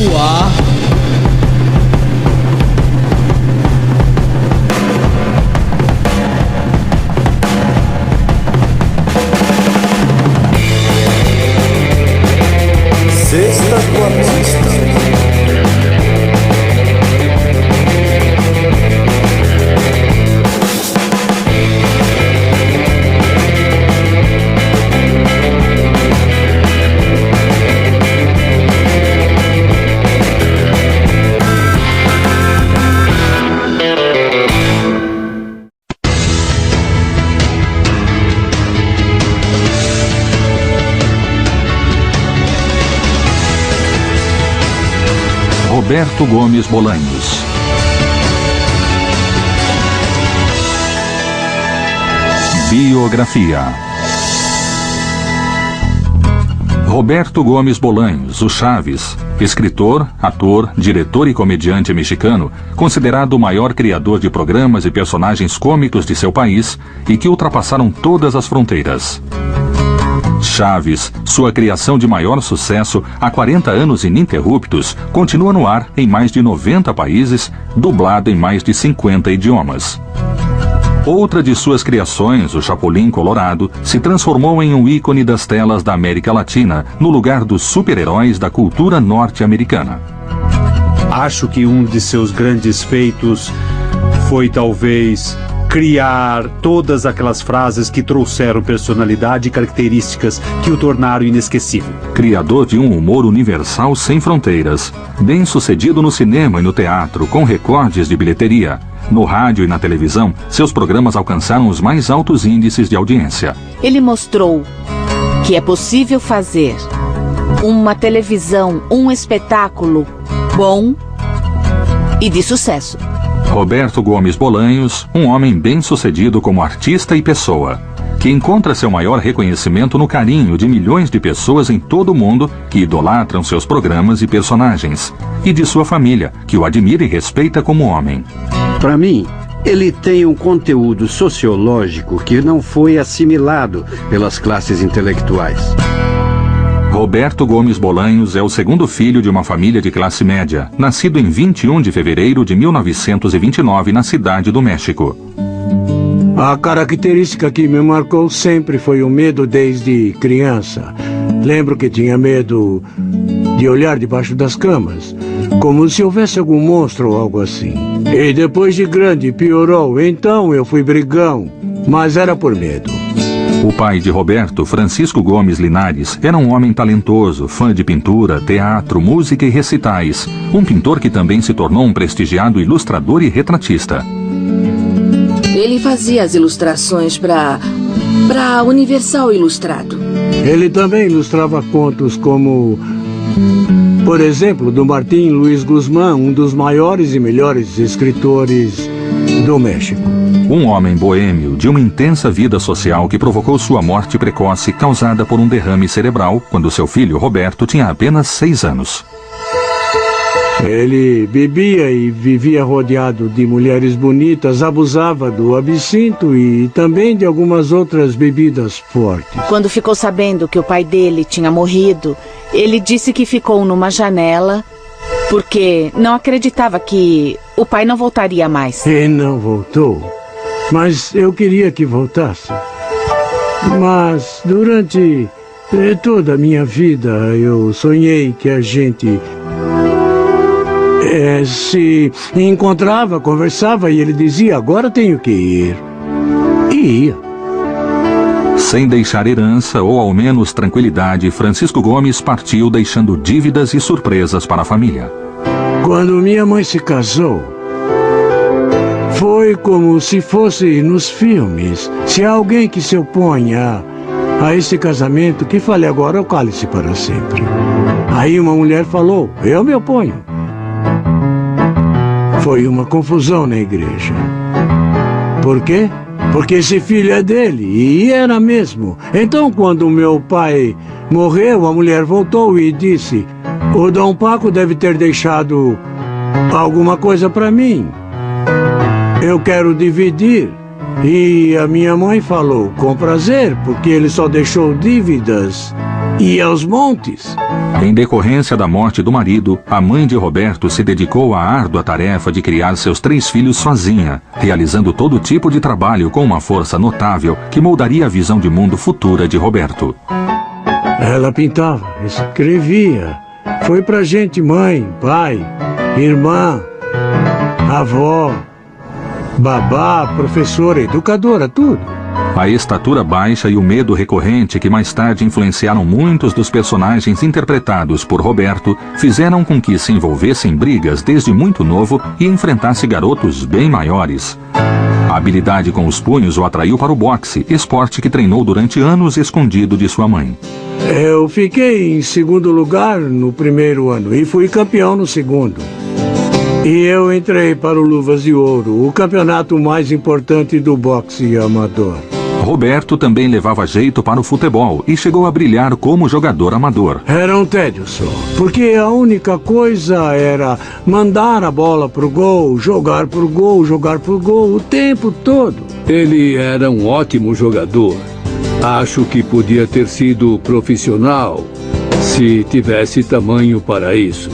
voar. Sexta do Artista. Roberto Gomes Bolanhos. Biografia. Roberto Gomes Bolanhos, o Chaves, escritor, ator, diretor e comediante mexicano, considerado o maior criador de programas e personagens cômicos de seu país e que ultrapassaram todas as fronteiras. Chaves, sua criação de maior sucesso há 40 anos ininterruptos, continua no ar em mais de 90 países, dublado em mais de 50 idiomas. Outra de suas criações, o Chapolin Colorado, se transformou em um ícone das telas da América Latina, no lugar dos super-heróis da cultura norte-americana. Acho que um de seus grandes feitos foi talvez criar todas aquelas frases que trouxeram personalidade e características que o tornaram inesquecível. Criador de um humor universal sem fronteiras, bem-sucedido no cinema e no teatro, com recordes de bilheteria. No rádio e na televisão, seus programas alcançaram os mais altos índices de audiência. Ele mostrou que é possível fazer uma televisão, um espetáculo bom e de sucesso. Roberto Gomes Bolanhos, um homem bem-sucedido como artista e pessoa, que encontra seu maior reconhecimento no carinho de milhões de pessoas em todo o mundo que idolatram seus programas e personagens, e de sua família, que o admira e respeita como homem. Para mim, ele tem um conteúdo sociológico que não foi assimilado pelas classes intelectuais. Roberto Gomes Bolanhos é o segundo filho de uma família de classe média, nascido em 21 de fevereiro de 1929 na Cidade do México. A característica que me marcou sempre foi o medo desde criança. Lembro que tinha medo de olhar debaixo das camas, como se houvesse algum monstro ou algo assim. E depois de grande piorou, então eu fui brigão, mas era por medo. O pai de Roberto, Francisco Gomes Linares, era um homem talentoso, fã de pintura, teatro, música e recitais. Um pintor que também se tornou um prestigiado ilustrador e retratista. Ele fazia as ilustrações para Universal Ilustrado. Ele também ilustrava contos como, por exemplo, do Martín Luiz Guzmán, um dos maiores e melhores escritores do México. Um homem boêmio de uma intensa vida social que provocou sua morte precoce causada por um derrame cerebral quando seu filho Roberto tinha apenas 6 anos. Ele bebia e vivia rodeado de mulheres bonitas, abusava do absinto e também de algumas outras bebidas fortes. Quando ficou sabendo que o pai dele tinha morrido, ele disse que ficou numa janela porque não acreditava que o pai não voltaria mais. E não voltou. Mas eu queria que voltasse. Mas durante toda a minha vida eu sonhei que a gente se encontrava, conversava e ele dizia, agora tenho que ir. E ia. Sem deixar herança ou ao menos tranquilidade, Francisco Gomes partiu deixando dívidas e surpresas para a família. Quando minha mãe se casou, foi como se fosse nos filmes. Se há alguém que se opõe a esse casamento, que fale agora ou cale-se para sempre. Aí uma mulher falou, eu me oponho. Foi uma confusão na igreja. Por quê? Porque esse filho é dele, e era mesmo. Então, quando meu pai morreu, a mulher voltou e disse, o Dom Paco deve ter deixado alguma coisa para mim. Eu quero dividir. E a minha mãe falou, com prazer, porque ele só deixou dívidas ia aos montes. Em decorrência da morte do marido, a mãe de Roberto se dedicou à árdua tarefa de criar seus 3 filhos sozinha, realizando todo tipo de trabalho com uma força notável que moldaria a visão de mundo futura de Roberto. Ela pintava, escrevia. Foi pra gente mãe, pai, irmã, avó, babá, professora, educadora, tudo. A estatura baixa e o medo recorrente que mais tarde influenciaram muitos dos personagens interpretados por Roberto fizeram com que se envolvesse em brigas desde muito novo e enfrentasse garotos bem maiores. A habilidade com os punhos o atraiu para o boxe, esporte que treinou durante anos escondido de sua mãe. Eu fiquei em segundo lugar no primeiro ano e fui campeão no segundo. E eu entrei para o Luvas de Ouro, o campeonato mais importante do boxe amador. Roberto também levava jeito para o futebol e chegou a brilhar como jogador amador. Era um tédio só, porque a única coisa era mandar a bola pro gol, jogar pro gol, jogar pro gol o tempo todo. Ele era um ótimo jogador. Acho que podia ter sido profissional se tivesse tamanho para isso.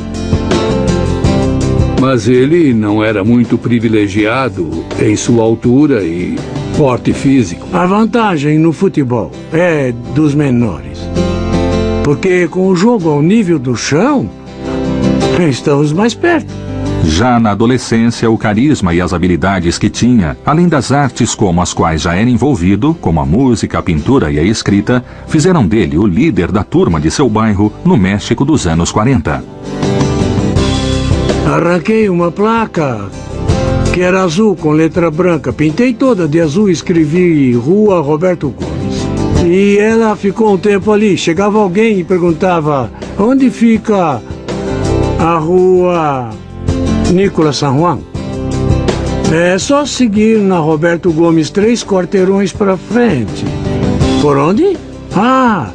Mas ele não era muito privilegiado em sua altura e porte físico. A vantagem no futebol é dos menores. Porque com o jogo ao nível do chão, estamos mais perto. Já na adolescência, o carisma e as habilidades que tinha, além das artes como as quais já era envolvido, como a música, a pintura e a escrita, fizeram dele o líder da turma de seu bairro no México dos anos 40. Arranquei uma placa que era azul com letra branca. Pintei toda de azul e escrevi Rua Roberto Gomes. E ela ficou um tempo ali. Chegava alguém e perguntava: onde fica a Rua Nicolas San Juan? É só seguir na Roberto Gomes 3 quarteirões para frente. Por onde? Ah,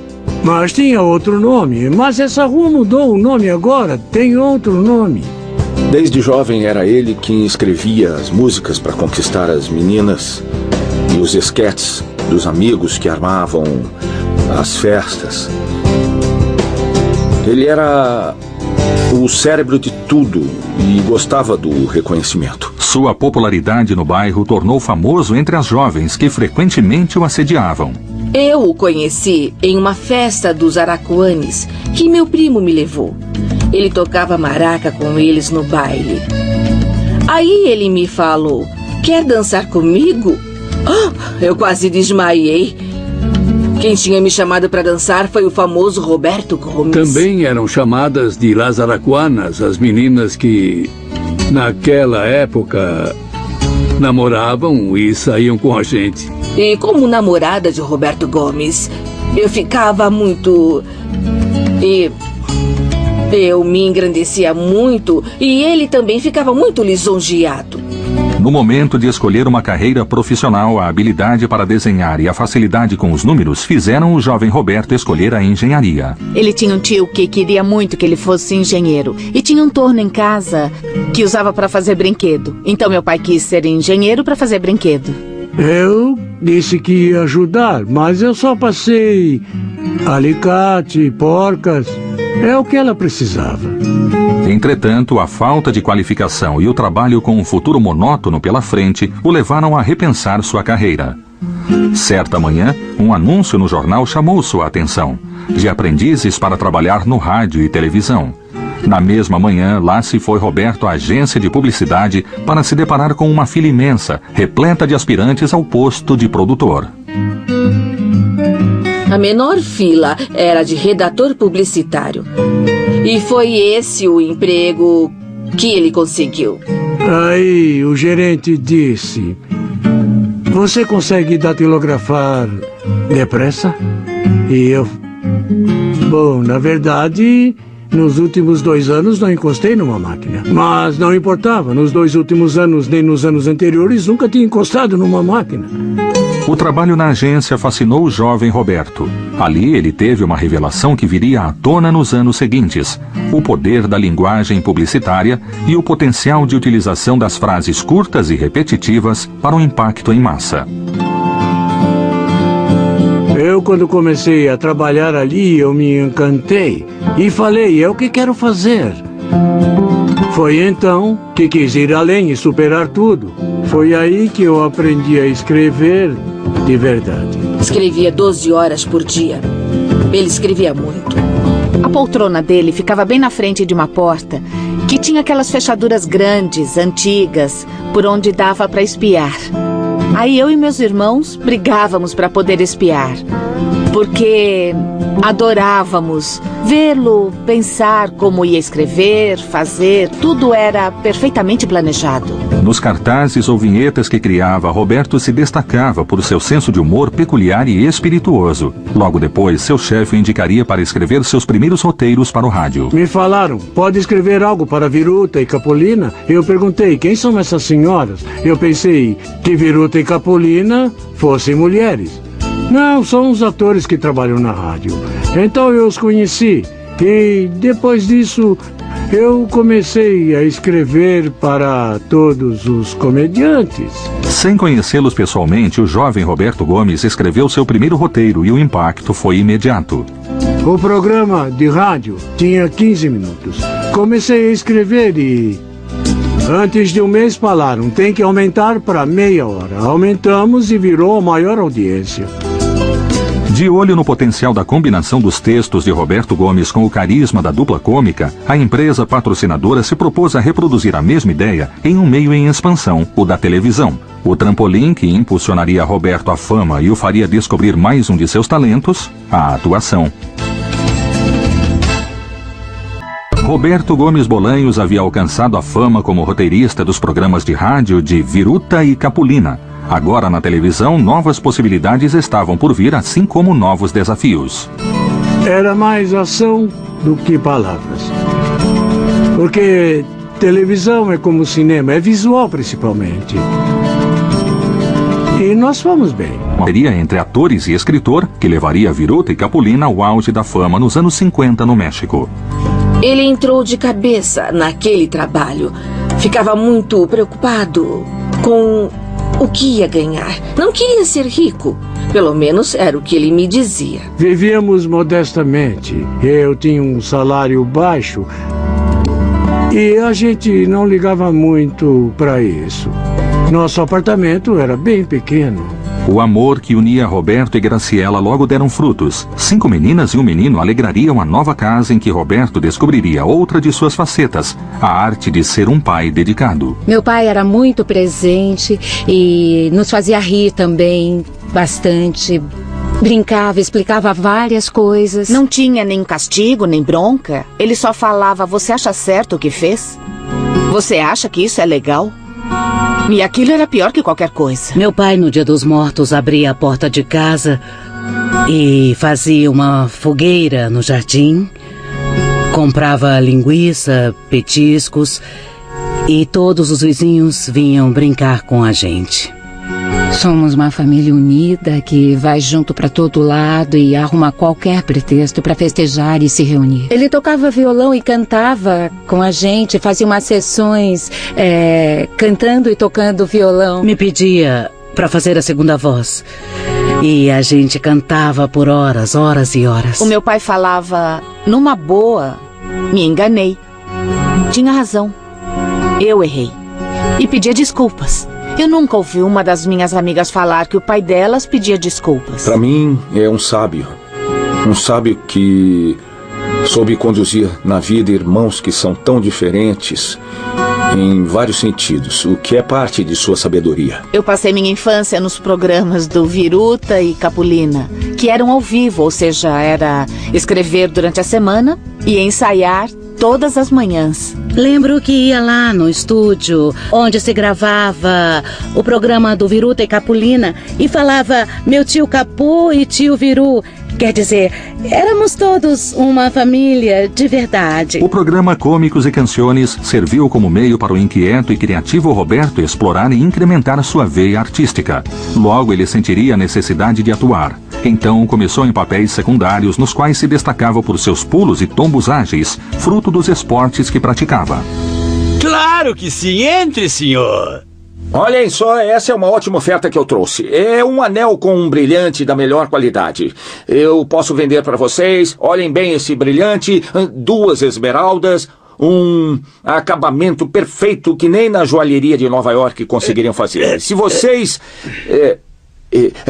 mas tinha outro nome. Mas essa rua mudou o nome agora. Tem outro nome. Desde jovem era ele quem escrevia as músicas para conquistar as meninas e os esquetes dos amigos que armavam as festas. Ele era o cérebro de tudo e gostava do reconhecimento. Sua popularidade no bairro tornou famoso entre as jovens que frequentemente o assediavam. Eu o conheci em uma festa dos Aracuanes que meu primo me levou. Ele tocava maraca com eles no baile. Aí ele me falou: quer dançar comigo? Eu quase desmaiei. Quem tinha me chamado para dançar foi o famoso Roberto Gomes. Também eram chamadas de Las Aracuanas as meninas que, naquela época, namoravam e saíam com a gente. E como namorada de Roberto Gomes, eu ficava muito... Eu me engrandecia muito e ele também ficava muito lisonjeado. No momento de escolher uma carreira profissional, a habilidade para desenhar e a facilidade com os números fizeram o jovem Roberto escolher a engenharia. Ele tinha um tio que queria muito que ele fosse engenheiro. E tinha um torno em casa que usava para fazer brinquedo. Então meu pai quis ser engenheiro para fazer brinquedo. Eu disse que ia ajudar, mas eu só passei alicate, porcas. É o que ela precisava. Entretanto, a falta de qualificação e o trabalho com um futuro monótono pela frente o levaram a repensar sua carreira. Certa manhã, um anúncio no jornal chamou sua atenção: de aprendizes para trabalhar no rádio e televisão. Na mesma manhã, lá se foi Roberto à agência de publicidade para se deparar com uma fila imensa, repleta de aspirantes ao posto de produtor. A menor fila era de redator publicitário. E foi esse o emprego que ele conseguiu. Aí o gerente disse: você consegue datilografar depressa? E eu... Bom, na verdade, nos últimos 2 anos não encostei numa máquina. Mas não importava, nos 2 últimos anos nem nos anos anteriores nunca tinha encostado numa máquina. O trabalho na agência fascinou o jovem Roberto. Ali ele teve uma revelação que viria à tona nos anos seguintes: o poder da linguagem publicitária e o potencial de utilização das frases curtas e repetitivas para um impacto em massa. Quando comecei a trabalhar ali, eu me encantei e falei, é o que quero fazer. Foi então que quis ir além e superar tudo. Foi aí que eu aprendi a escrever de verdade. Escrevia 12 horas por dia. Ele escrevia muito. A poltrona dele ficava bem na frente de uma porta que tinha aquelas fechaduras grandes, antigas, por onde dava para espiar. Aí eu e meus irmãos brigávamos para poder espiar, porque adorávamos vê-lo, pensar como ia escrever, fazer, tudo era perfeitamente planejado. Nos cartazes ou vinhetas que criava, Roberto se destacava por seu senso de humor peculiar e espirituoso. Logo depois, seu chefe o indicaria para escrever seus primeiros roteiros para o rádio. Me falaram, pode escrever algo para Viruta e Capolina? Eu perguntei, quem são essas senhoras? Eu pensei que Viruta e Capolina fossem mulheres. Não, são os atores que trabalham na rádio. Então eu os conheci e depois disso eu comecei a escrever para todos os comediantes. Sem conhecê-los pessoalmente, o jovem Roberto Gomes escreveu seu primeiro roteiro e o impacto foi imediato. O programa de rádio tinha 15 minutos. Comecei a escrever e antes de um mês falaram, tem que aumentar para meia hora. Aumentamos e virou a maior audiência. De olho no potencial da combinação dos textos de Roberto Gomes com o carisma da dupla cômica, a empresa patrocinadora se propôs a reproduzir a mesma ideia em um meio em expansão, o da televisão. O trampolim que impulsionaria Roberto à fama e o faria descobrir mais um de seus talentos, a atuação. Roberto Gomes Bolanhos havia alcançado a fama como roteirista dos programas de rádio de Viruta e Capolina. Agora, na televisão, novas possibilidades estavam por vir, assim como novos desafios. Era mais ação do que palavras. Porque televisão é como cinema, é visual principalmente. E nós fomos bem. Uma parceria entre atores e escritor que levaria Viruta e Capolina ao auge da fama nos anos 50 no México. Ele entrou de cabeça naquele trabalho. Ficava muito preocupado com o que ia ganhar. Não queria ser rico. Pelo menos era o que ele me dizia. Vivíamos modestamente. Eu tinha um salário baixo e a gente não ligava muito para isso. Nosso apartamento era bem pequeno. O amor que unia Roberto e Graciela logo deram frutos. 5 meninas e um menino alegrariam a nova casa em que Roberto descobriria outra de suas facetas, a arte de ser um pai dedicado. Meu pai era muito presente e nos fazia rir também bastante. Brincava, explicava várias coisas. Não tinha nem castigo, nem bronca. Ele só falava, você acha certo o que fez? Você acha que isso é legal? E aquilo era pior que qualquer coisa. Meu pai, no Dia dos Mortos, abria a porta de casa e fazia uma fogueira no jardim. Comprava linguiça, petiscos e todos os vizinhos vinham brincar com a gente. Somos uma família unida que vai junto para todo lado e arruma qualquer pretexto para festejar e se reunir. Ele tocava violão e cantava com a gente, fazia umas sessões cantando e tocando violão. Me pedia para fazer a segunda voz e a gente cantava por horas, horas e horas. O meu pai falava, numa boa, me enganei. Tinha razão. Eu errei. E pedia desculpas. Eu nunca ouvi uma das minhas amigas falar que o pai delas pedia desculpas. Para mim, é um sábio. Um sábio que soube conduzir na vida irmãos que são tão diferentes em vários sentidos, o que é parte de sua sabedoria. Eu passei minha infância nos programas do Viruta e Capolina, que eram ao vivo, ou seja, era escrever durante a semana e ensaiar todas as manhãs. Lembro que ia lá no estúdio, onde se gravava o programa do Viruta e Capolina, e falava meu tio Capu e tio Viru. Quer dizer, éramos todos uma família de verdade. O programa Cômicos e Canciones serviu como meio para o inquieto e criativo Roberto explorar e incrementar sua veia artística. Logo ele sentiria a necessidade de atuar. Então começou em papéis secundários nos quais se destacava por seus pulos e tombos ágeis, fruto dos esportes que praticava. Claro que sim, entre, senhor. Olhem só, essa é uma ótima oferta que eu trouxe. É um anel com um brilhante da melhor qualidade. Eu posso vender para vocês. Olhem bem esse brilhante, 2 esmeraldas, um acabamento perfeito que nem na joalheria de Nova York conseguiriam fazer. Se vocês...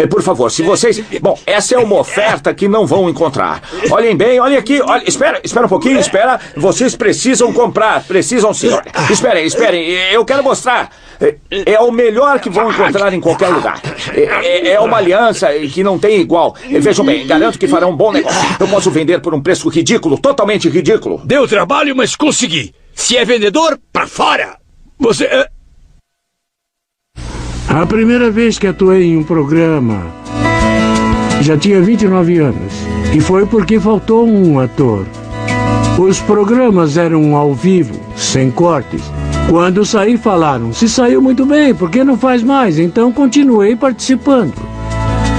por favor, se vocês... Bom, essa é uma oferta que não vão encontrar. Olhem bem, olhem aqui. Olha, espera um pouquinho, espera. Vocês precisam comprar, precisam sim. Esperem, eu quero mostrar. É o melhor que vão encontrar em qualquer lugar. É uma aliança que não tem igual. Vejam bem, garanto que farão um bom negócio. Eu posso vender por um preço ridículo, totalmente ridículo. Deu trabalho, mas consegui. Se é vendedor, pra fora. Você... A primeira vez que atuei em um programa, já tinha 29 anos. E foi porque faltou um ator. Os programas eram ao vivo, sem cortes. Quando saí, falaram, se saiu muito bem, por que não faz mais? Então continuei participando.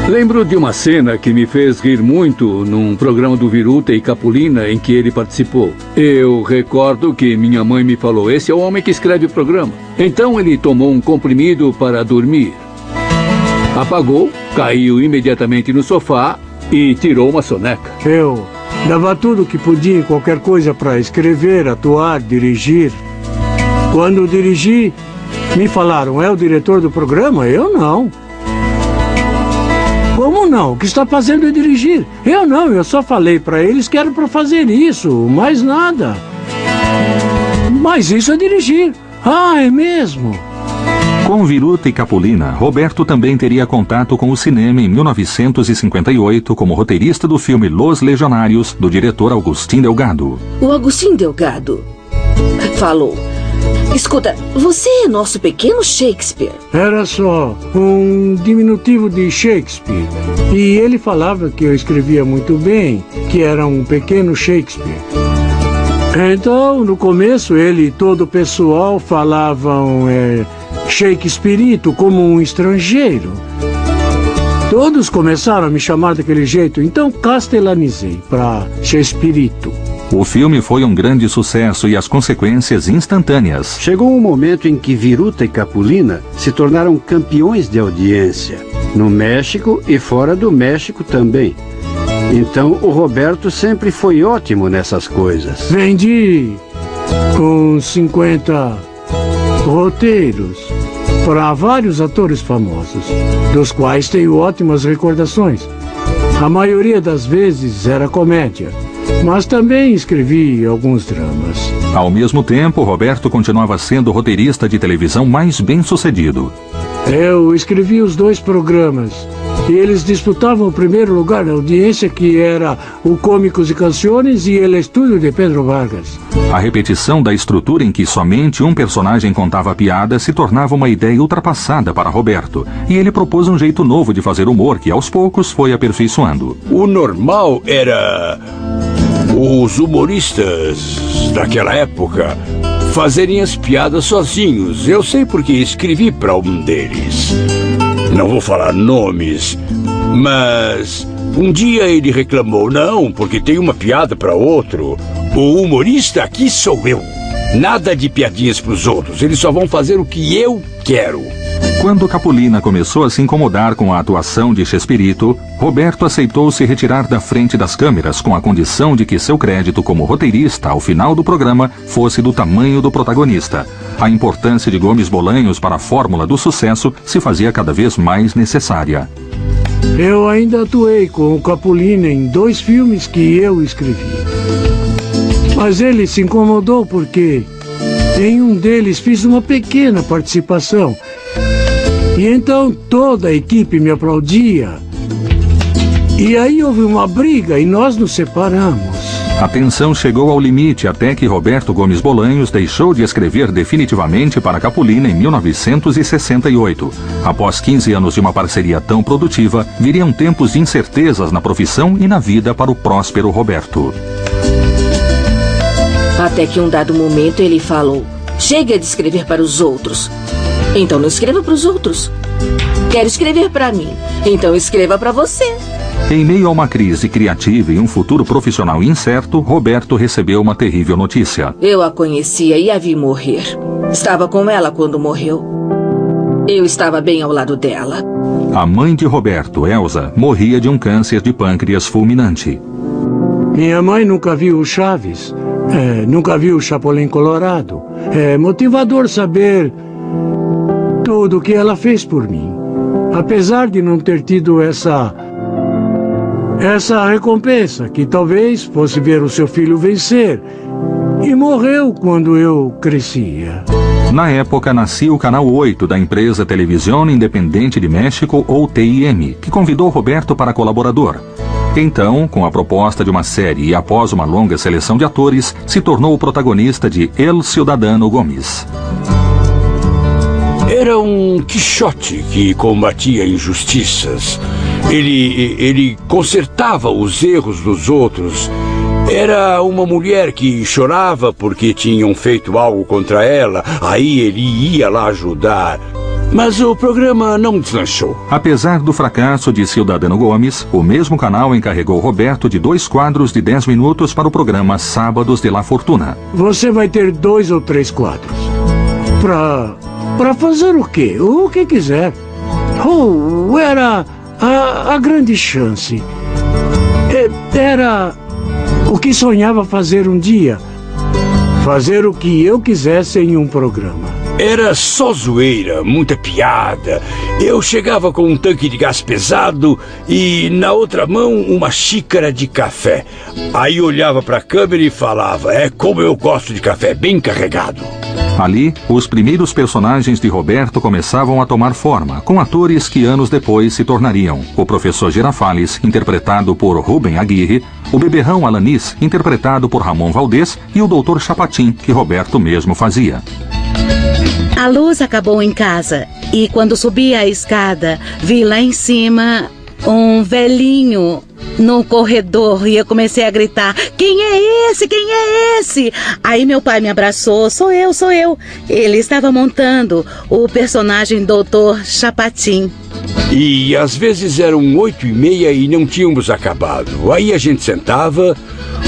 Lembro de uma cena que me fez rir muito num programa do Viruta e Capulina em que ele participou. Eu recordo que minha mãe me falou, esse é o homem que escreve o programa. Então ele tomou um comprimido para dormir. Apagou, caiu imediatamente no sofá e tirou uma soneca. Eu dava tudo que podia, qualquer coisa para escrever, atuar, dirigir. Quando dirigi, me falaram, é o diretor do programa? Eu não. Como não? O que está fazendo é dirigir. Eu não, eu só falei para eles que era para fazer isso, mais nada. Mas isso é dirigir. Ah, é mesmo? Com Viruta e Capulina, Roberto também teria contato com o cinema em 1958 como roteirista do filme Los Legionários, do diretor Agustín Delgado. O Agustín Delgado falou... Escuta, você é nosso pequeno Shakespeare. Era só um diminutivo de Shakespeare. E ele falava que eu escrevia muito bem, que era um pequeno Shakespeare. Então, no começo, ele e todo o pessoal falavam Shakespearito como um estrangeiro. Todos começaram a me chamar daquele jeito, então castelanizei para Shakespearito. O filme foi um grande sucesso e as consequências instantâneas. Chegou um momento em que Viruta e Capulina se tornaram campeões de audiência, no México e fora do México também. Então o Roberto sempre foi ótimo nessas coisas. Vendi uns 50 roteiros para vários atores famosos, dos quais tenho ótimas recordações. A maioria das vezes era comédia. Mas também escrevi alguns dramas. Ao mesmo tempo, Roberto continuava sendo o roteirista de televisão mais bem-sucedido. Eu escrevi os 2 programas. E eles disputavam o primeiro lugar na audiência, que era o Cômicos e Canções e El Estúdio de Pedro Vargas. A repetição da estrutura em que somente um personagem contava piada se tornava uma ideia ultrapassada para Roberto. E ele propôs um jeito novo de fazer humor que, aos poucos, foi aperfeiçoando. O normal era... os humoristas daquela época fazerem as piadas sozinhos. Eu sei porque escrevi para um deles. Não vou falar nomes, mas um dia ele reclamou, não, porque tem uma piada para outro. O humorista aqui sou eu. Nada de piadinhas para os outros, eles só vão fazer o que eu quero. Quando Capulina começou a se incomodar com a atuação de Chespirito, Roberto aceitou se retirar da frente das câmeras com a condição de que seu crédito como roteirista ao final do programa fosse do tamanho do protagonista. A importância de Gomes Bolanhos para a fórmula do sucesso se fazia cada vez mais necessária. Eu ainda atuei com o Capulina em 2 filmes que eu escrevi. Mas ele se incomodou porque em um deles fiz uma pequena participação. E então toda a equipe me aplaudia. E aí houve uma briga e nós nos separamos. A tensão chegou ao limite até que Roberto Gomes Bolanhos deixou de escrever definitivamente para Capulina em 1968. Após 15 anos de uma parceria tão produtiva, viriam tempos de incertezas na profissão e na vida para o próspero Roberto. Até que um dado momento ele falou, chega de escrever para os outros. Então não escreva para os outros. Quero escrever para mim. Então escreva para você. Em meio a uma crise criativa e um futuro profissional incerto, Roberto recebeu uma terrível notícia. Eu a conhecia e a vi morrer. Estava com ela quando morreu. Eu estava bem ao lado dela. A mãe de Roberto, Elsa, morria de um câncer de pâncreas fulminante. Minha mãe nunca viu o Chaves, nunca viu o Chapolin Colorado. É motivador saber tudo o que ela fez por mim. Apesar de não ter tido essa recompensa, que talvez fosse ver o seu filho vencer. E morreu quando eu crescia. Na época, nascia o Canal 8 da empresa Televisión Independente de México, ou TIM, que convidou Roberto para colaborador. Então, com a proposta de uma série e após uma longa seleção de atores, se tornou o protagonista de El Ciudadano Gomes. Era um Quixote que combatia injustiças. Ele consertava os erros dos outros. Era uma mulher que chorava porque tinham feito algo contra ela. Aí ele ia lá ajudar. Mas o programa não deslanchou. Apesar do fracasso de Ciudadano Gomes, o mesmo canal encarregou Roberto de 2 quadros de 10 minutos para o programa Sábados de La Fortuna. Você vai ter 2 ou 3 quadros. Pra fazer o quê? O que quiser. Era a grande chance. Era o que sonhava fazer um dia. Fazer o que eu quisesse em um programa. Era só zoeira, muita piada. Eu chegava com um tanque de gás pesado e na outra mão uma xícara de café. Aí olhava para a câmera e falava: é como eu gosto de café, bem carregado. Ali, os primeiros personagens de Roberto começavam a tomar forma, com atores que anos depois se tornariam o professor Girafales, interpretado por Rubem Aguirre, o beberrão Alanis, interpretado por Ramon Valdez, e o Dr. Chapatin, que Roberto mesmo fazia. A luz acabou em casa e quando subi a escada, vi lá em cima um velhinho no corredor e eu comecei a gritar: quem é esse? Quem é esse? Aí meu pai me abraçou: sou eu. Ele estava montando o personagem Dr. Chapatin. E às vezes eram 8h30 e não tínhamos acabado. Aí a gente sentava,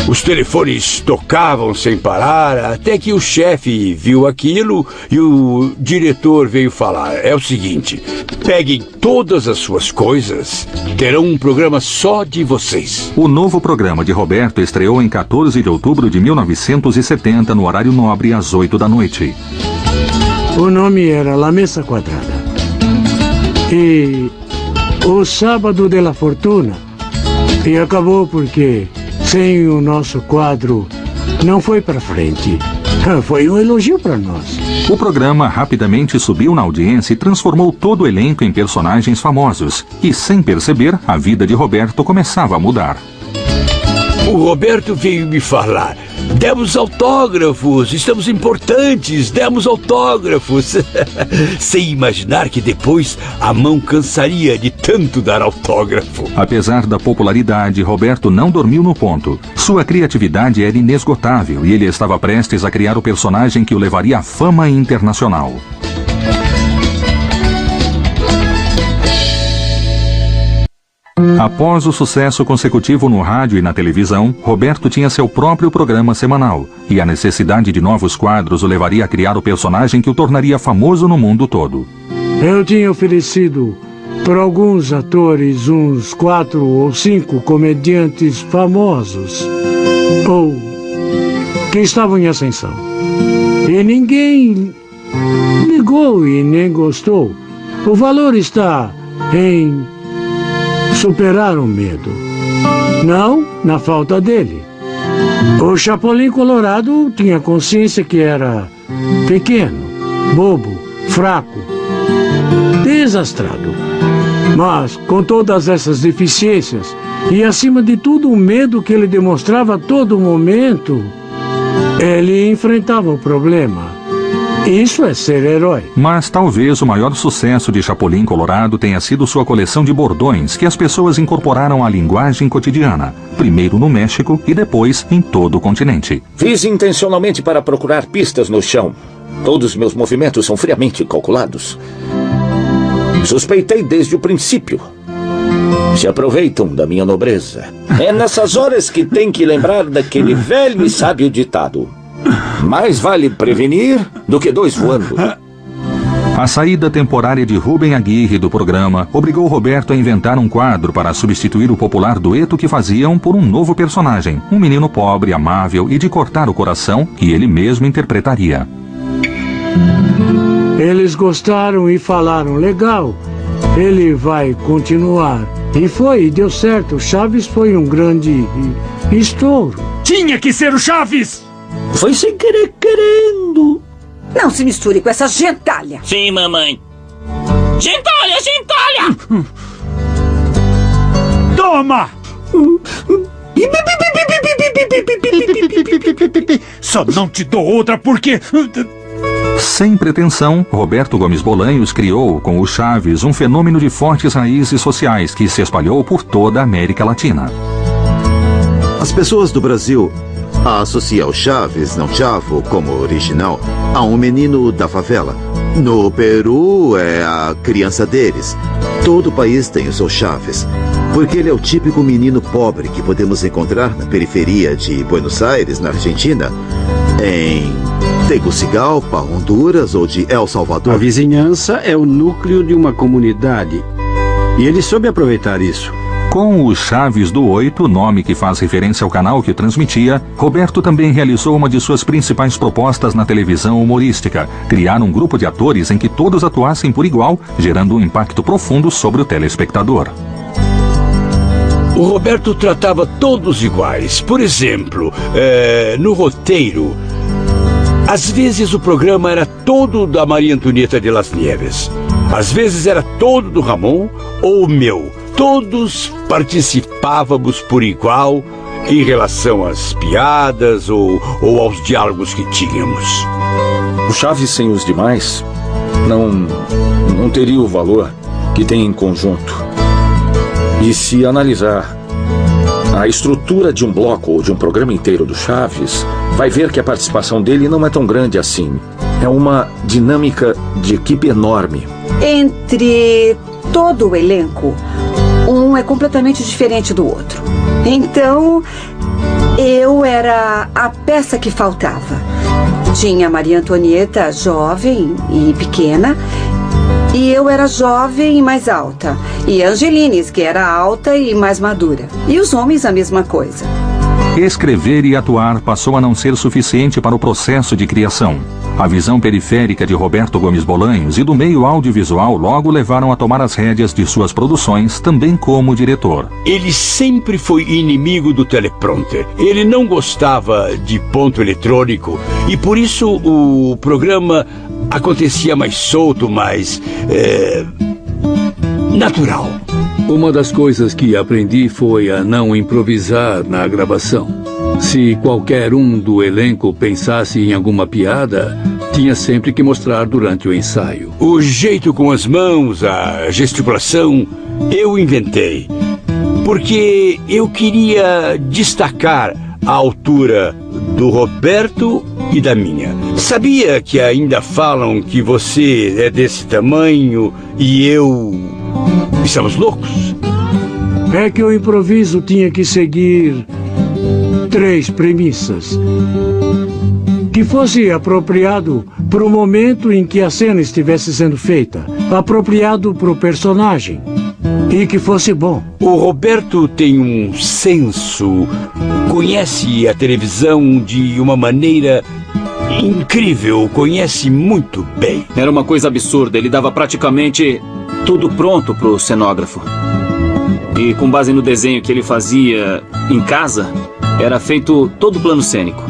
os telefones tocavam sem parar, até que o chefe viu aquilo e o diretor veio falar: é o seguinte, peguem todas as suas coisas, terão um programa só de vocês. O novo programa de Roberto estreou em 14 de outubro de 1970, no horário nobre, às 8 da noite. O nome era La Mesa Quadrada. E o Sábado de la Fortuna. E acabou porque, sem o nosso quadro, não foi para frente. Foi um elogio para nós. O programa rapidamente subiu na audiência e transformou todo o elenco em personagens famosos. E, sem perceber, a vida de Roberto começava a mudar. O Roberto veio me falar: demos autógrafos, estamos importantes, demos autógrafos. Sem imaginar que depois a mão cansaria de tanto dar autógrafo. Apesar da popularidade, Roberto não dormiu no ponto. Sua criatividade era inesgotável e ele estava prestes a criar o personagem que o levaria à fama internacional. Após o sucesso consecutivo no rádio e na televisão, Roberto tinha seu próprio programa semanal, e a necessidade de novos quadros o levaria a criar o personagem que o tornaria famoso no mundo todo. Eu tinha oferecido para alguns atores uns 4 ou 5 comediantes famosos, ou que estavam em ascensão. E ninguém ligou e nem gostou. O valor está em superar o medo, não na falta dele. O Chapolin Colorado tinha consciência que era pequeno, bobo, fraco, desastrado. Mas, com todas essas deficiências, e acima de tudo o medo que ele demonstrava a todo momento, ele enfrentava o problema. Isso é ser herói. Mas talvez o maior sucesso de Chapolin Colorado tenha sido sua coleção de bordões que as pessoas incorporaram à linguagem cotidiana, primeiro no México e depois em todo o continente. Fiz intencionalmente para procurar pistas no chão. Todos meus movimentos são friamente calculados. Suspeitei desde o princípio. Se aproveitam da minha nobreza. É nessas horas que tem que lembrar daquele velho e sábio ditado: mais vale prevenir do que 2 voando. A saída temporária de Rubem Aguirre do programa obrigou Roberto a inventar um quadro para substituir o popular dueto que faziam por um novo personagem, um menino pobre, amável e de cortar o coração que ele mesmo interpretaria. Eles gostaram e falaram, legal, ele vai continuar. E deu certo. O Chaves foi um grande estouro. Tinha que ser o Chaves! Foi sem querer, querendo. Não se misture com essa gentalha. Sim, mamãe. Gentalha, gentalha! Toma! Só não te dou outra porque... Sem pretensão, Roberto Gomes Bolanhos criou, com o Chaves, um fenômeno de fortes raízes sociais que se espalhou por toda a América Latina. As pessoas do Brasil associam o Chaves, não Chavo, como original, a um menino da favela. No Peru é a criança deles. Todo o país tem o seu Chaves, porque ele é o típico menino pobre que podemos encontrar na periferia de Buenos Aires, na Argentina, em Tegucigalpa, Honduras ou de El Salvador. A vizinhança é o núcleo de uma comunidade e ele soube aproveitar isso. Com o Chaves do 8, nome que faz referência ao canal que transmitia, Roberto também realizou uma de suas principais propostas na televisão humorística, criar um grupo de atores em que todos atuassem por igual, gerando um impacto profundo sobre o telespectador. O Roberto tratava todos iguais. Por exemplo, no roteiro, às vezes o programa era todo da Maria Antonieta de Las Nieves. Às vezes era todo do Ramon ou o meu. Todos participávamos por igual em relação às piadas ou aos diálogos que tínhamos. O Chaves sem os demais não teria o valor que tem em conjunto. E se analisar a estrutura de um bloco ou de um programa inteiro do Chaves, vai ver que a participação dele não é tão grande assim. É uma dinâmica de equipe enorme. Entre todo o elenco, um é completamente diferente do outro. Então, eu era a peça que faltava. Tinha a Maria Antonieta jovem e pequena, e eu era jovem e mais alta. E a Angelines, que era alta e mais madura. E os homens a mesma coisa. Escrever e atuar passou a não ser suficiente para o processo de criação. A visão periférica de Roberto Gomes Bolanhos e do meio audiovisual logo levaram a tomar as rédeas de suas produções, também como diretor. Ele sempre foi inimigo do teleprompter. Ele não gostava de ponto eletrônico e por isso o programa acontecia mais solto, mais natural. Uma das coisas que aprendi foi a não improvisar na gravação. Se qualquer um do elenco pensasse em alguma piada, tinha sempre que mostrar durante o ensaio. O jeito com as mãos, a gesticulação, eu inventei. Porque eu queria destacar a altura do Roberto e da minha. Sabia que ainda falam que você é desse tamanho e eu... Estamos loucos? É que o improviso tinha que seguir 3 premissas. Que fosse apropriado para o momento em que a cena estivesse sendo feita, apropriado para o personagem e que fosse bom. O Roberto tem um senso, conhece a televisão de uma maneira incrível, conhece muito bem. Era uma coisa absurda, ele dava praticamente tudo pronto pro cenógrafo. E com base no desenho que ele fazia em casa, era feito todo o plano cênico.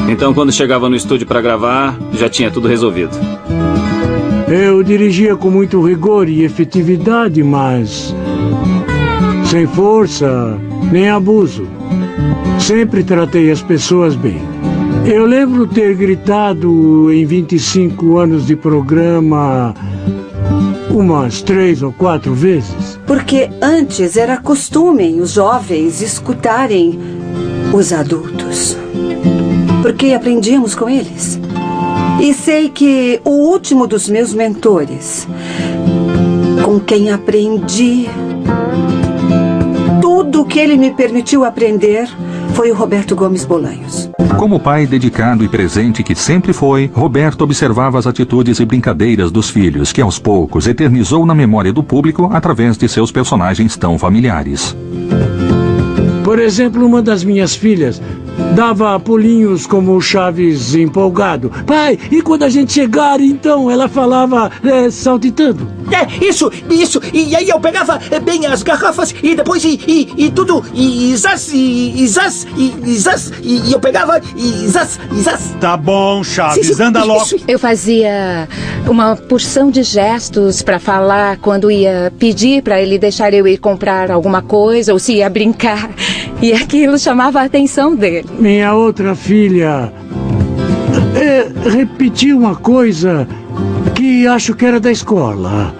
Então, quando chegava no estúdio para gravar, já tinha tudo resolvido. Eu dirigia com muito rigor e efetividade, mas sem força nem abuso. Sempre tratei as pessoas bem. Eu lembro ter gritado em 25 anos de programa umas 3 ou 4 vezes. Porque antes era costume os jovens escutarem os adultos. Porque aprendíamos com eles. E sei que o último dos meus mentores, com quem aprendi tudo o que ele me permitiu aprender, foi o Roberto Gomes Bolanhos. Como pai dedicado e presente que sempre foi, Roberto observava as atitudes e brincadeiras dos filhos, que aos poucos eternizou na memória do público através de seus personagens tão familiares. Por exemplo, uma das minhas filhas dava pulinhos como o Chaves empolgado. Pai, e quando a gente chegar, então? Ela falava saltitando. Isso. E aí eu pegava bem as garrafas e depois e tudo. E eu pegava e zaz. Tá bom, Chaves, sim, anda logo. Eu fazia uma porção de gestos para falar quando ia pedir para ele deixar eu ir comprar alguma coisa ou se ia brincar. E aquilo chamava a atenção dele. Minha outra filha repetiu uma coisa que acho que era da escola.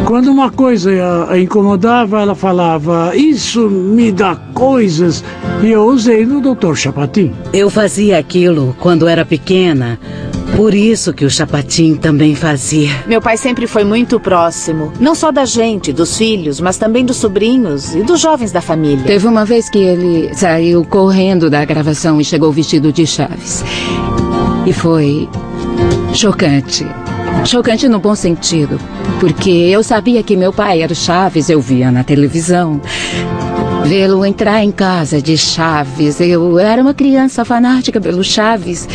Quando uma coisa a incomodava, ela falava, isso me dá coisas. E eu usei no Dr. Chapatin. Eu fazia aquilo quando era pequena. Por isso que o Chapatin também fazia. Meu pai sempre foi muito próximo. Não só da gente, dos filhos, mas também dos sobrinhos e dos jovens da família. Teve uma vez que ele saiu correndo da gravação e chegou vestido de Chaves. E foi chocante. Chocante no bom sentido. Porque eu sabia que meu pai era o Chaves, eu via na televisão. Vê-lo entrar em casa de Chaves. Eu era uma criança fanática pelo Chaves.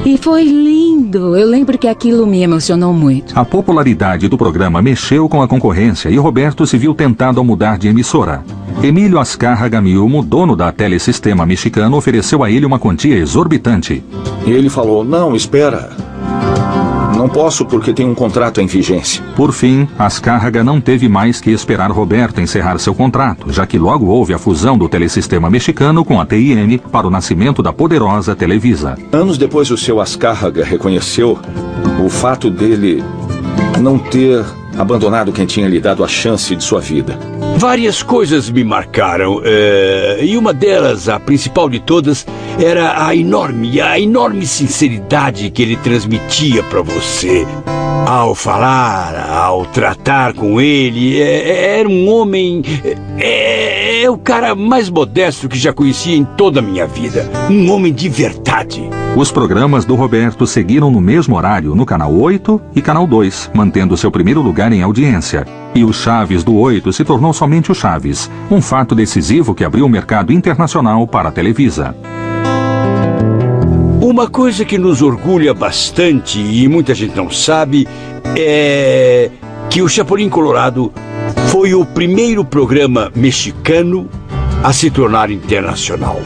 E foi lindo. Eu lembro que aquilo me emocionou muito. A popularidade do programa mexeu com a concorrência e Roberto se viu tentado a mudar de emissora. Emílio Azcárraga Milmo, dono da Telesistema Mexicano, ofereceu a ele uma quantia exorbitante. E ele falou, não, espera. Não posso porque tem um contrato em vigência. Por fim, Azcárraga não teve mais que esperar Roberto encerrar seu contrato, já que logo houve a fusão do Telesistema Mexicano com a TIM para o nascimento da poderosa Televisa. Anos depois, o seu Azcárraga reconheceu o fato dele não ter abandonado quem tinha lhe dado a chance de sua vida. Várias coisas me marcaram, e uma delas, a principal de todas, era a enorme sinceridade que ele transmitia para você. Ao falar, ao tratar com ele, era um homem... É o cara mais modesto que já conheci em toda a minha vida. Um homem de verdade. Os programas do Roberto seguiram no mesmo horário no Canal 8 e Canal 2, mantendo seu primeiro lugar em audiência. E o Chaves do 8 se tornou somente o Chaves, um fato decisivo que abriu o mercado internacional para a Televisa. Uma coisa que nos orgulha bastante, e muita gente não sabe, é que o Chapulin Colorado foi o primeiro programa mexicano a se tornar internacional.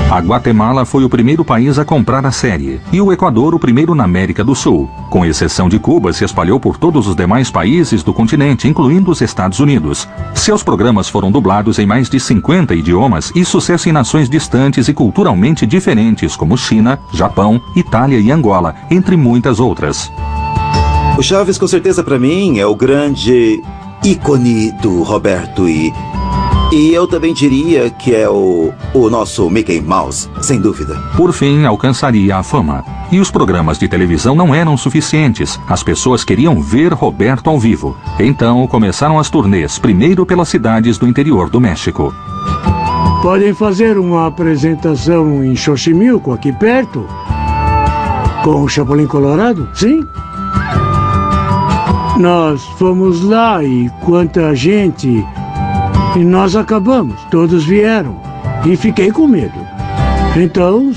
A Guatemala foi o primeiro país a comprar a série, e o Equador o primeiro na América do Sul. Com exceção de Cuba, se espalhou por todos os demais países do continente, incluindo os Estados Unidos. Seus programas foram dublados em mais de 50 idiomas e sucesso em nações distantes e culturalmente diferentes, como China, Japão, Itália e Angola, entre muitas outras. O Chaves, com certeza, para mim, é o grande ícone do Roberto E eu também diria que é o nosso Mickey Mouse, sem dúvida. Por fim, alcançaria a fama. E os programas de televisão não eram suficientes. As pessoas queriam ver Roberto ao vivo. Então, começaram as turnês, primeiro pelas cidades do interior do México. Podem fazer uma apresentação em Xochimilco, aqui perto? Com o Chapulin Colorado? Sim? Nós fomos lá e quanta gente... E nós acabamos, todos vieram. E fiquei com medo. Então,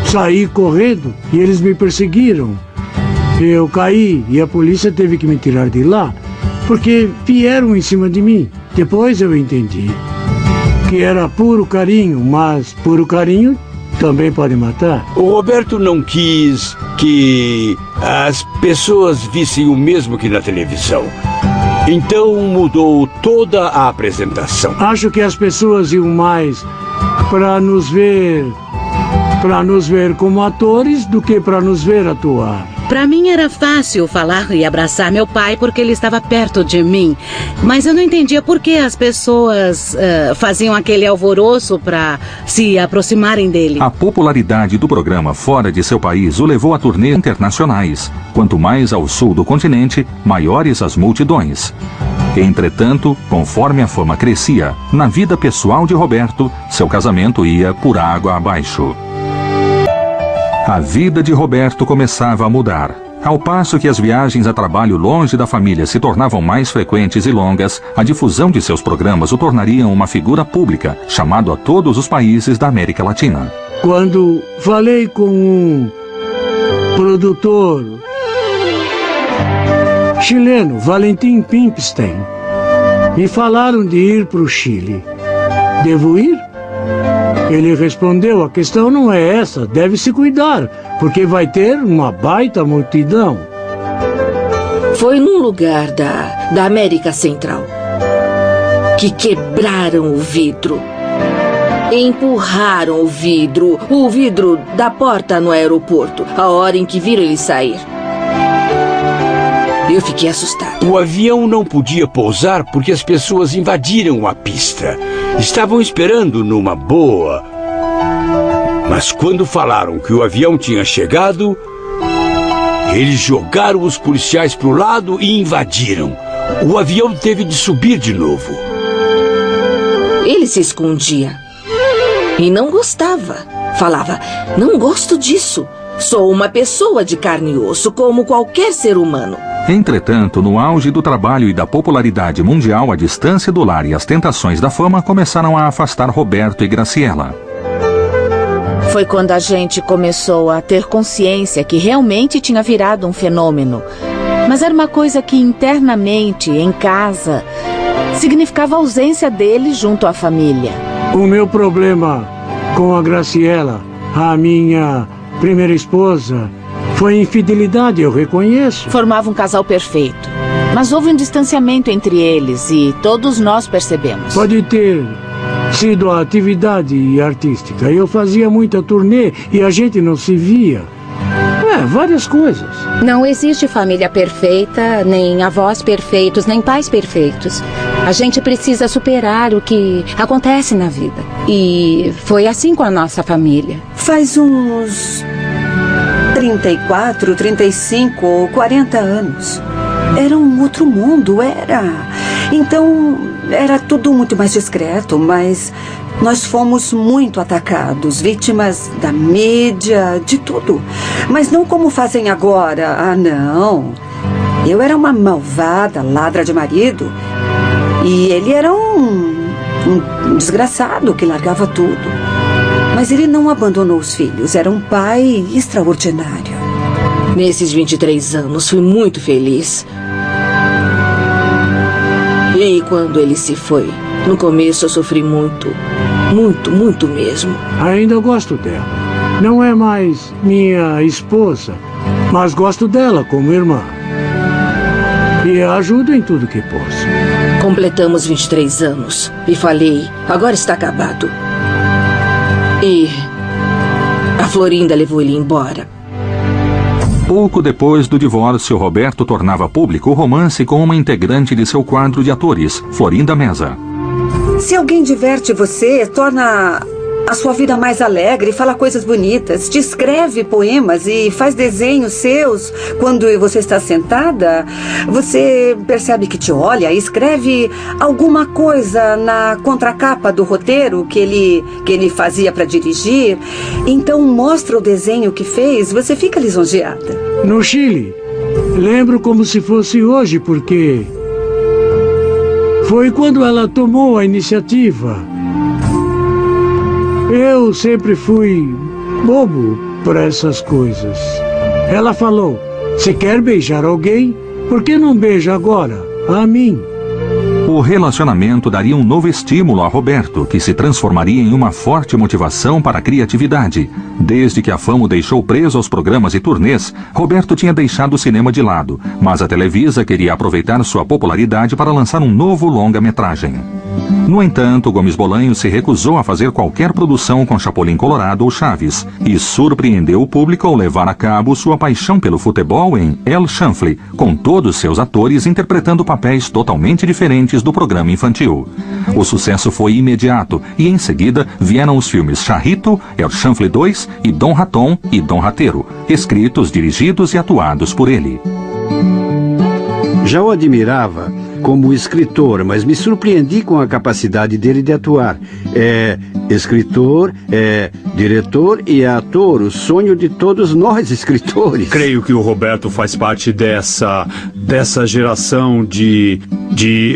saí correndo e eles me perseguiram. Eu caí e a polícia teve que me tirar de lá, porque vieram em cima de mim. Depois eu entendi que era puro carinho, mas puro carinho também pode matar. O Roberto não quis que as pessoas vissem o mesmo que na televisão. Então mudou toda a apresentação. Acho que as pessoas iam mais para nos ver como atores do que para nos ver atuar. Para mim era fácil falar e abraçar meu pai porque ele estava perto de mim. Mas eu não entendia por que as pessoas faziam aquele alvoroço para se aproximarem dele. A popularidade do programa fora de seu país o levou a turnês internacionais. Quanto mais ao sul do continente, maiores as multidões. Entretanto, conforme a fama crescia, na vida pessoal de Roberto, seu casamento ia por água abaixo. A vida de Roberto começava a mudar. Ao passo que as viagens a trabalho longe da família se tornavam mais frequentes e longas, a difusão de seus programas o tornariam uma figura pública, chamado a todos os países da América Latina. Quando falei com um produtor chileno, Valentim Pimstein, me falaram de ir para o Chile. Devo ir? Ele respondeu, a questão não é essa, deve se cuidar, porque vai ter uma baita multidão. Foi num lugar da América Central que quebraram o vidro. Empurraram o vidro da porta no aeroporto, a hora em que viram ele sair. Eu fiquei assustado. O avião não podia pousar porque as pessoas invadiram a pista. Estavam esperando numa boa. Mas quando falaram que o avião tinha chegado, eles jogaram os policiais para o lado e invadiram. O avião teve de subir de novo. Ele se escondia e não gostava. Falava, não gosto disso. Sou uma pessoa de carne e osso, como qualquer ser humano. Entretanto, no auge do trabalho e da popularidade mundial, a distância do lar e as tentações da fama começaram a afastar Roberto e Graciela. Foi quando a gente começou a ter consciência que realmente tinha virado um fenômeno. Mas era uma coisa que internamente, em casa, significava a ausência dele junto à família. O meu problema com a Graciela, a minha primeira esposa, foi infidelidade, eu reconheço. Formava um casal perfeito. Mas houve um distanciamento entre eles e todos nós percebemos. Pode ter sido a atividade artística. Eu fazia muita turnê e a gente não se via. Várias coisas. Não existe família perfeita, nem avós perfeitos, nem pais perfeitos. A gente precisa superar o que acontece na vida. E foi assim com a nossa família. Faz uns 34, 35 ou 40 anos. Era um outro mundo, era. Então, era tudo muito mais discreto, mas nós fomos muito atacados, vítimas da mídia, de tudo. Mas não como fazem agora. Ah, não. Eu era uma malvada ladra de marido e ele era um desgraçado que largava tudo. Mas ele não abandonou os filhos, era um pai extraordinário. Nesses 23 anos, fui muito feliz. E quando ele se foi, no começo eu sofri muito, muito, muito mesmo. Ainda gosto dela. Não é mais minha esposa, mas gosto dela como irmã. E a ajudo em tudo que posso. Completamos 23 anos e falei, agora está acabado. E a Florinda levou ele embora. Pouco depois do divórcio, Roberto tornava público o romance com uma integrante de seu quadro de atores, Florinda Meza. Se alguém diverte você, torna a sua vida mais alegre, fala coisas bonitas, te escreve poemas e faz desenhos seus quando você está sentada, você percebe que te olha e escreve alguma coisa na contracapa do roteiro que ele fazia para dirigir, então mostra o desenho que fez, você fica lisonjeada. No Chile, lembro como se fosse hoje, porque foi quando ela tomou a iniciativa. Eu sempre fui bobo para essas coisas. Ela falou, se quer beijar alguém, por que não beija agora? A mim. O relacionamento daria um novo estímulo a Roberto, que se transformaria em uma forte motivação para a criatividade. Desde que a fama o deixou preso aos programas e turnês, Roberto tinha deixado o cinema de lado, mas a Televisa queria aproveitar sua popularidade para lançar um novo longa-metragem. No entanto, Gomes Bolanhos se recusou a fazer qualquer produção com Chapolin Colorado ou Chaves, e surpreendeu o público ao levar a cabo sua paixão pelo futebol em El Chanfle, com todos seus atores interpretando papéis totalmente diferentes do programa infantil. O sucesso foi imediato, e em seguida vieram os filmes Charrito, El Chanfle 2 e Dom Raton e Dom Rateiro, escritos, dirigidos e atuados por ele. Já o admirava como escritor, mas me surpreendi com a capacidade dele de atuar. Escritor, diretor e ator, o sonho de todos nós escritores. Creio que o Roberto faz parte dessa geração de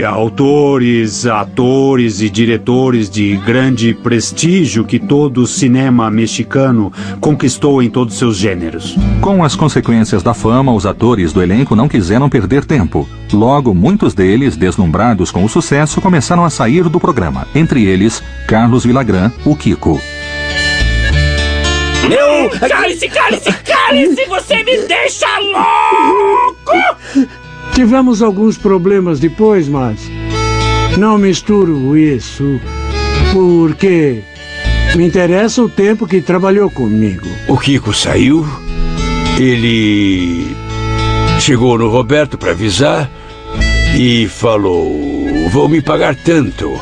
autores, atores e diretores de grande prestígio que todo o cinema mexicano conquistou em todos seus gêneros. Com as consequências da fama, os atores do elenco não quiseram perder tempo. Logo, muitos deles, deslumbrados com o sucesso, começaram a sair do programa. Entre eles, Carlos Villagrán, o Kiko. Cale-se! Você me deixa louco! Tivemos alguns problemas depois, mas não misturo isso, porque me interessa o tempo que trabalhou comigo. O Kiko saiu, ele chegou no Roberto para avisar e falou: vou me pagar tanto.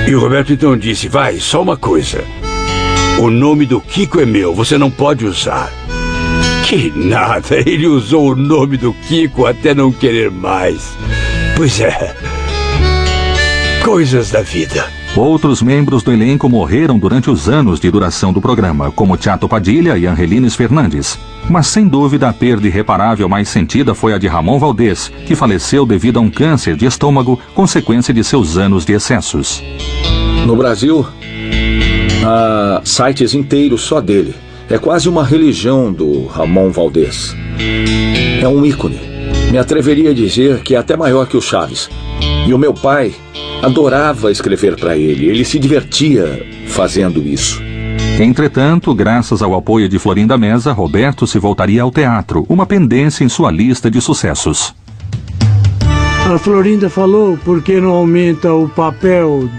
E o Roberto então disse: vai, só uma coisa, o nome do Kiko é meu, você não pode usar. Que nada, ele usou o nome do Kiko até não querer mais. Pois é, coisas da vida. Outros membros do elenco morreram durante os anos de duração do programa, como Chato Padilha e Angelines Fernandes. Mas sem dúvida a perda irreparável mais sentida foi a de Ramon Valdés, que faleceu devido a um câncer de estômago, consequência de seus anos de excessos. No Brasil, há sites inteiros só dele. É quase uma religião do Ramon Valdés. É um ícone. Me atreveria a dizer que é até maior que o Chaves. E o meu pai adorava escrever para ele. Ele se divertia fazendo isso. Entretanto, graças ao apoio de Florinda Meza, Roberto se voltaria ao teatro, uma pendência em sua lista de sucessos. A Florinda falou por que não aumenta o papel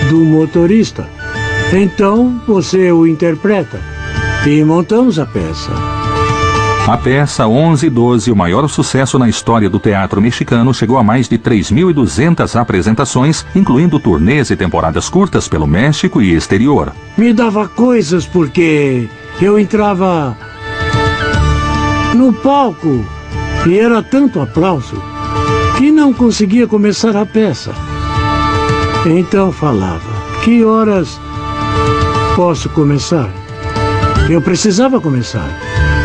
do motorista. Então você o interpreta. E montamos a peça. A peça 11 e 12, o maior sucesso na história do teatro mexicano, chegou a mais de 3.200 apresentações, incluindo turnês e temporadas curtas pelo México e exterior. Me dava coisas porque eu entrava no palco e era tanto aplauso que não conseguia começar a peça. Então falava: que horas posso começar? Eu precisava começar.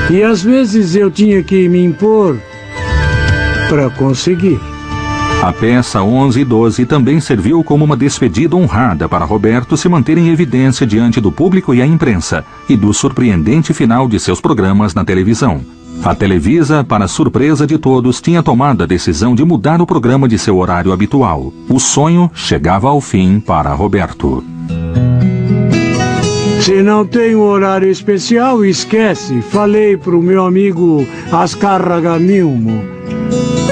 E às vezes eu tinha que me impor para conseguir. A peça 11 e 12 também serviu como uma despedida honrada para Roberto se manter em evidência diante do público e a imprensa, e do surpreendente final de seus programas na televisão. A Televisa, para surpresa de todos, tinha tomado a decisão de mudar o programa de seu horário habitual. O sonho chegava ao fim para Roberto. Se não tem um horário especial, esquece. Falei pro meu amigo Azcárraga Milmo.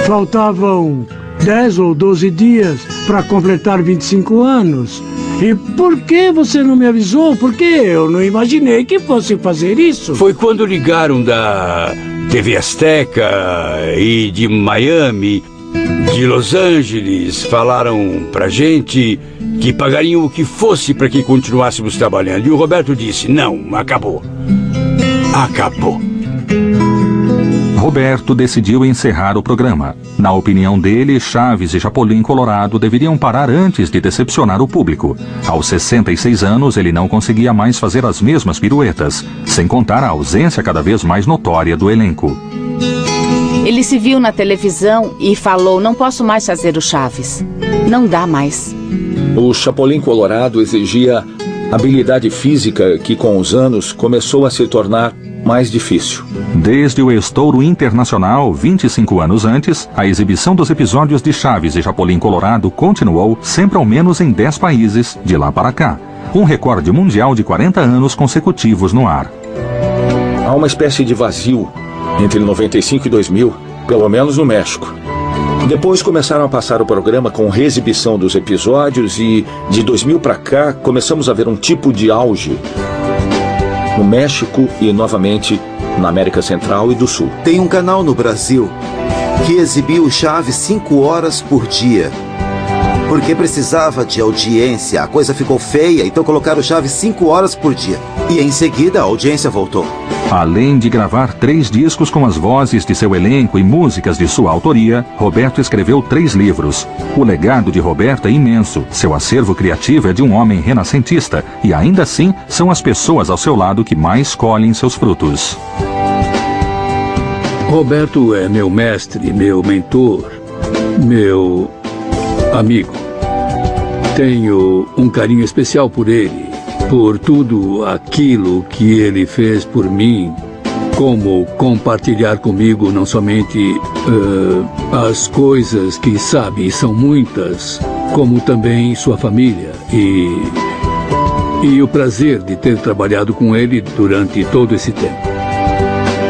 Faltavam 10 ou 12 dias para completar 25 anos. E por que você não me avisou? Porque eu não imaginei que fosse fazer isso. Foi quando ligaram da TV Azteca e de Miami, de Los Angeles, falaram pra gente que pagariam o que fosse para que continuássemos trabalhando. E o Roberto disse: não, acabou. Acabou. Roberto decidiu encerrar o programa. Na opinião dele, Chaves e Chapolin Colorado deveriam parar antes de decepcionar o público. Aos 66 anos, ele não conseguia mais fazer as mesmas piruetas, sem contar a ausência cada vez mais notória do elenco. Ele se viu na televisão e falou: não posso mais fazer o Chaves. Não dá mais. O Chapolin Colorado exigia habilidade física que, com os anos, começou a se tornar mais difícil. Desde o estouro internacional, 25 anos antes, a exibição dos episódios de Chaves e Chapolin Colorado continuou sempre ao menos em 10 países, de lá para cá. Um recorde mundial de 40 anos consecutivos no ar. Há uma espécie de vazio entre 95 e 2000, pelo menos no México. Depois começaram a passar o programa com reexibição dos episódios e, de 2000 para cá, começamos a ver um tipo de auge no México e, novamente, na América Central e do Sul. Tem um canal no Brasil que exibiu Chaves 5 horas por dia. Porque precisava de audiência. A coisa ficou feia, então colocaram o Chaves 5 horas por dia. E em seguida a audiência voltou. Além de gravar 3 discos com as vozes de seu elenco e músicas de sua autoria, Roberto escreveu 3 livros. O legado de Roberto é imenso. Seu acervo criativo é de um homem renascentista. E ainda assim, são as pessoas ao seu lado que mais colhem seus frutos. Roberto é meu mestre, meu mentor, meu amigo. Tenho um carinho especial por ele, por tudo aquilo que ele fez por mim, como compartilhar comigo não somente as coisas que sabe, são muitas, como também sua família e o prazer de ter trabalhado com ele durante todo esse tempo.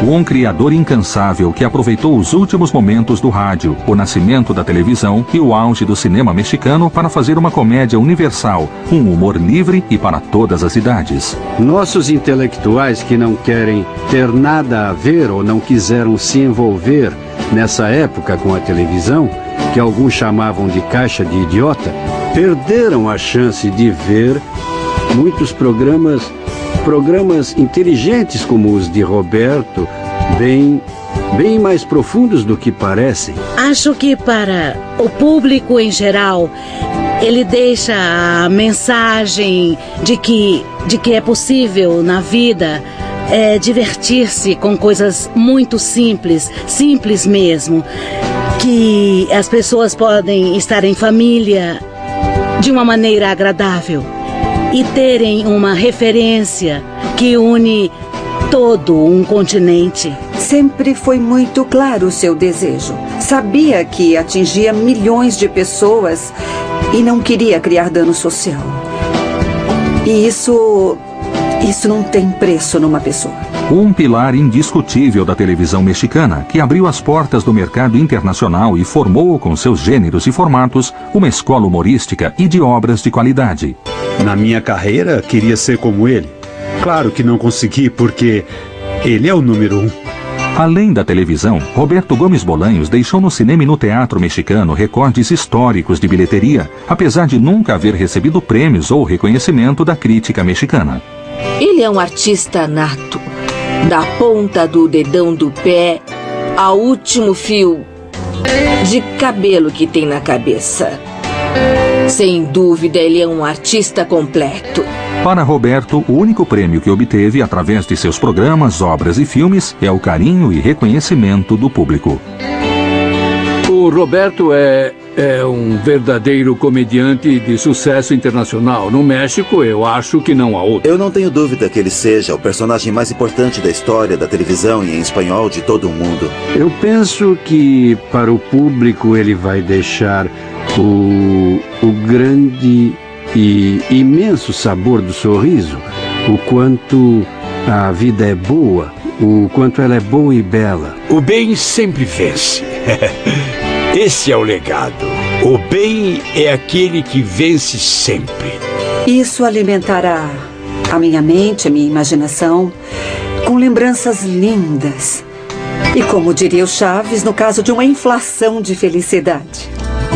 Um criador incansável que aproveitou os últimos momentos do rádio, o nascimento da televisão e o auge do cinema mexicano para fazer uma comédia universal, um humor livre e para todas as idades. Nossos intelectuais que não querem ter nada a ver ou não quiseram se envolver nessa época com a televisão, que alguns chamavam de caixa de idiota, perderam a chance de ver muitos programas inteligentes como os de Roberto, bem mais profundos do que parecem. Acho que para o público em geral, ele deixa a mensagem de que é possível na vida divertir-se com coisas muito simples mesmo, que as pessoas podem estar em família de uma maneira agradável e terem uma referência que une todo um continente. Sempre foi muito claro o seu desejo. Sabia que atingia milhões de pessoas e não queria criar dano social. E isso não tem preço numa pessoa. Um pilar indiscutível da televisão mexicana, que abriu as portas do mercado internacional e formou, com seus gêneros e formatos, uma escola humorística e de obras de qualidade. Na minha carreira, queria ser como ele. Claro que não consegui, porque ele é o número 1. Além da televisão, Roberto Gomes Bolanhos deixou no cinema e no teatro mexicano recordes históricos de bilheteria, apesar de nunca haver recebido prêmios ou reconhecimento da crítica mexicana. Ele é um artista nato, da ponta do dedão do pé ao último fio de cabelo que tem na cabeça. Sem dúvida, ele é um artista completo. Para Roberto, o único prêmio que obteve através de seus programas, obras e filmes é o carinho e reconhecimento do público. O Roberto é um verdadeiro comediante de sucesso internacional. No México, eu acho que não há outro. Eu não tenho dúvida que ele seja o personagem mais importante da história da televisão e em espanhol de todo o mundo. Eu penso que para o público ele vai deixar o grande e imenso sabor do sorriso, o quanto a vida é boa, o quanto ela é boa e bela. O bem sempre vence. Esse é o legado. O bem é aquele que vence sempre. Isso alimentará a minha mente, a minha imaginação, com lembranças lindas. E como diria o Chaves, no caso de uma inflação de felicidade.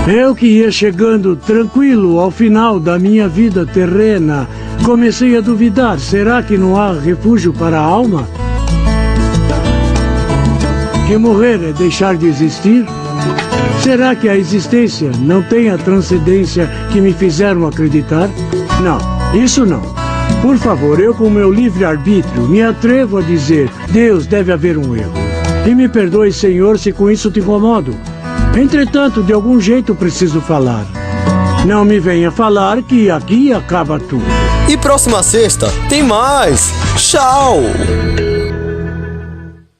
Eu que ia chegando tranquilo ao final da minha vida terrena, comecei a duvidar, será que não há refúgio para a alma? Que morrer é deixar de existir? Será que a existência não tem a transcendência que me fizeram acreditar? Não, isso não. Por favor, eu com meu livre-arbítrio me atrevo a dizer, Deus, deve haver um erro. E me perdoe, Senhor, se com isso te incomodo. Entretanto, de algum jeito preciso falar. Não me venha falar que aqui acaba tudo. E próxima sexta tem mais. Tchau!